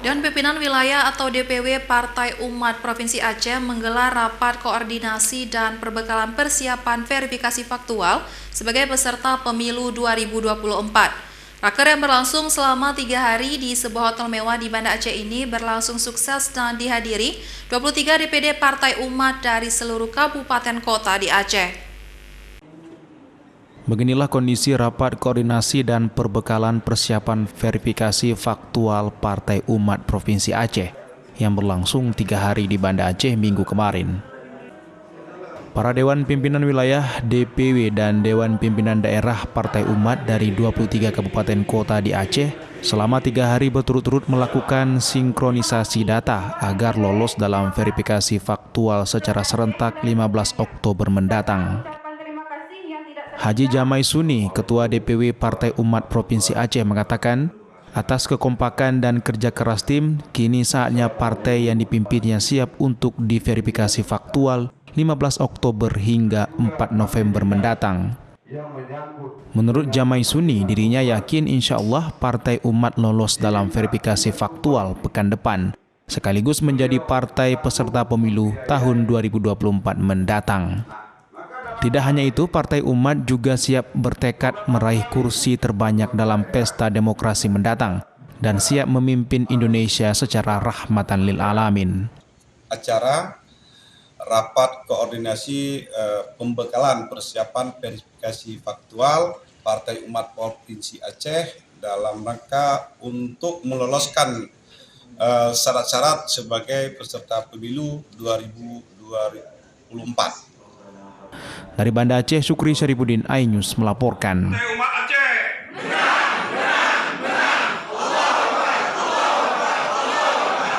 Dewan Pimpinan Wilayah atau DPW Partai Umat Provinsi Aceh menggelar rapat koordinasi dan perbekalan persiapan verifikasi faktual sebagai peserta pemilu 2024. Raker yang berlangsung selama 3 hari di sebuah hotel mewah di Banda Aceh ini berlangsung sukses dan dihadiri 23 DPD Partai Umat dari seluruh kabupaten kota di Aceh. Beginilah kondisi rapat koordinasi dan perbekalan persiapan verifikasi faktual Partai Umat Provinsi Aceh yang berlangsung 3 hari di Banda Aceh minggu kemarin. Para Dewan Pimpinan Wilayah, DPW, dan Dewan Pimpinan Daerah Partai Umat dari 23 kabupaten kota di Aceh selama 3 hari berturut-turut melakukan sinkronisasi data agar lolos dalam verifikasi faktual secara serentak 15 Oktober mendatang. Haji Jamai Suni, Ketua DPW Partai Umat Provinsi Aceh mengatakan, atas kekompakan dan kerja keras tim, kini saatnya partai yang dipimpinnya siap untuk diverifikasi faktual 15 Oktober hingga 4 November mendatang. Menurut Jamai Suni, dirinya yakin insya Allah Partai Umat lolos dalam verifikasi faktual pekan depan, sekaligus menjadi partai peserta pemilu tahun 2024 mendatang. Tidak hanya itu, Partai Umat juga siap bertekad meraih kursi terbanyak dalam pesta demokrasi mendatang dan siap memimpin Indonesia secara rahmatan lil alamin. Acara rapat koordinasi pembekalan persiapan verifikasi faktual Partai Umat Provinsi Aceh dalam rangka untuk meloloskan syarat-syarat sebagai peserta pemilu 2024. Dari Banda Aceh, Syukri Syarifuddin, iNews melaporkan.